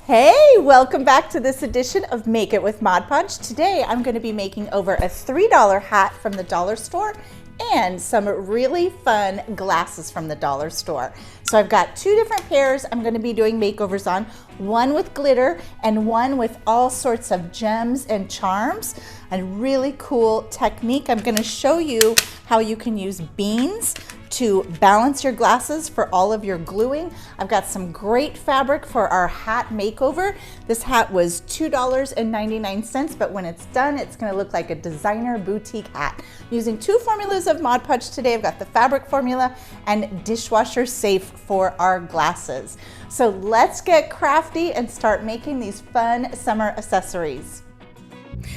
Hey, welcome back to this edition of Make It with Mod Podge. Today I'm going to be making over a $3 hat from the dollar store and some really fun glasses from the dollar store. So I've got two different pairs I'm going to be doing makeovers on, one with glitter and one with all sorts of gems and charms. A really cool technique. I'm going to show you how you can use beans to balance your glasses for all of your gluing. I've got some great fabric for our hat makeover. This hat was $2.99, but when it's done, it's gonna look like a designer boutique hat. I'm using two formulas of Mod Podge today. I've got the fabric formula and Dishwasher Safe for our glasses. So let's get crafty and start making these fun summer accessories.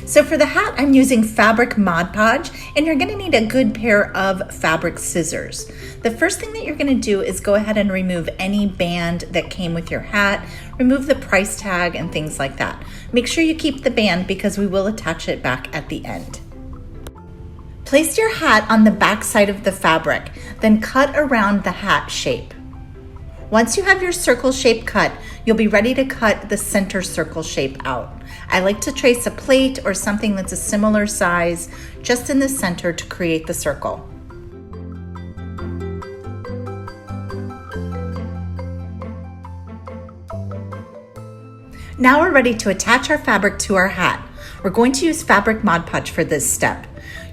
So for the hat, I'm using fabric Mod Podge, and you're gonna need a good pair of fabric scissors. The first thing that you're gonna do is go ahead and remove any band that came with your hat, remove the price tag and things like that. Make sure you keep the band because we will attach it back at the end. Place your hat on the back side of the fabric, then cut around the hat shape. Once you have your circle shape cut, you'll be ready to cut the center circle shape out. I like to trace a plate or something that's a similar size just in the center to create the circle. Now we're ready to attach our fabric to our hat. We're going to use fabric Mod Podge for this step.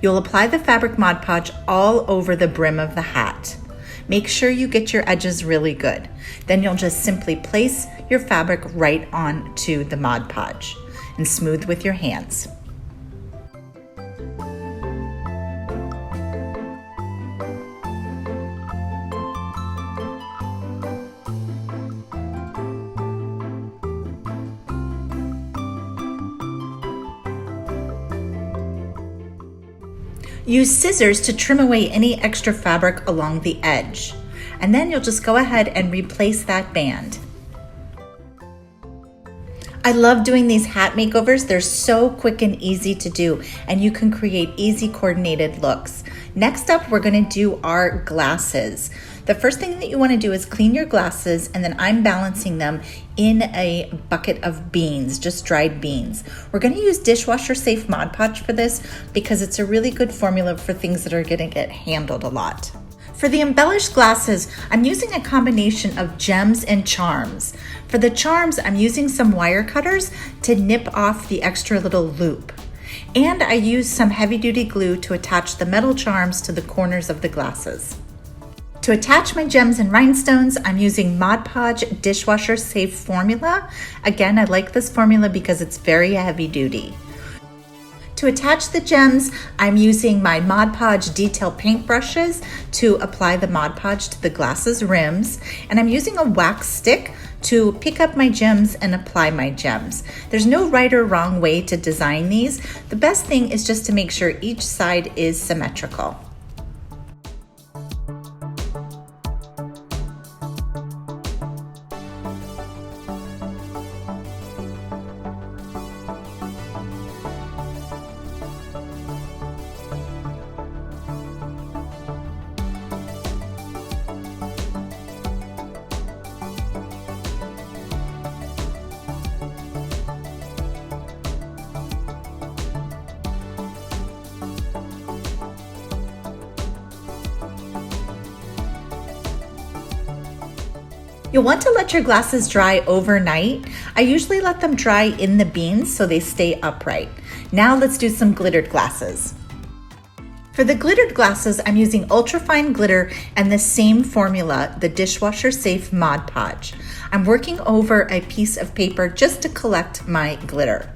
You'll apply the fabric Mod Podge all over the brim of the hat. Make sure you get your edges really good. Then you'll just simply place your fabric right onto the Mod Podge and smooth with your hands. Use scissors to trim away any extra fabric along the edge. And then you'll just go ahead and replace that band. I love doing these hat makeovers. They're so quick and easy to do, and you can create easy coordinated looks. Next up, we're gonna do our glasses. The first thing that you wanna do is clean your glasses, and then I'm balancing them in a bucket of beans, just dried beans. We're gonna use Dishwasher Safe Mod Podge for this because it's a really good formula for things that are gonna get handled a lot. For the embellished glasses, I'm using a combination of gems and charms. For the charms, I'm using some wire cutters to nip off the extra little loop. And I use some heavy-duty glue to attach the metal charms to the corners of the glasses. To attach my gems and rhinestones, I'm using Mod Podge Dishwasher Safe formula. Again, I like this formula because it's very heavy-duty. To attach the gems, I'm using my Mod Podge detail paint brushes to apply the Mod Podge to the glasses rims, and I'm using a wax stick to pick up my gems and apply my gems. There's no right or wrong way to design these. The best thing is just to make sure each side is symmetrical. You'll want to let your glasses dry overnight. I usually let them dry in the beans so they stay upright. Now let's do some glittered glasses. For the glittered glasses, I'm using ultrafine glitter and the same formula, the Dishwasher Safe Mod Podge. I'm working over a piece of paper just to collect my glitter.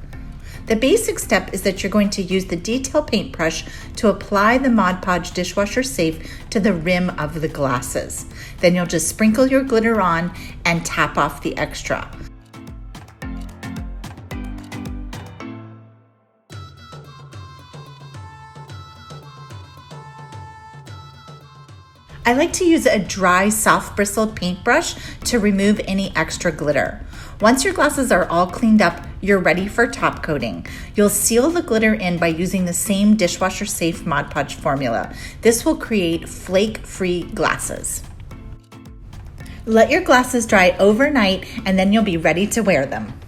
The basic step is that you're going to use the detail paintbrush to apply the Mod Podge Dishwasher Safe to the rim of the glasses. Then you'll just sprinkle your glitter on and tap off the extra. I like to use a dry, soft bristled paintbrush to remove any extra glitter. Once your glasses are all cleaned up, you're ready for top coating. You'll seal the glitter in by using the same Dishwasher Safe Mod Podge formula. This will create flake-free glasses. Let your glasses dry overnight and then you'll be ready to wear them.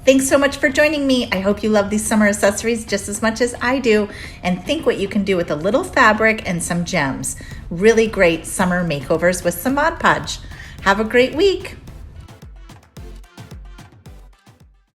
Thanks so much for joining me. I hope you love these summer accessories just as much as I do, and think what you can do with a little fabric and some gems. Really great summer makeovers with some Mod Podge. Have a great week.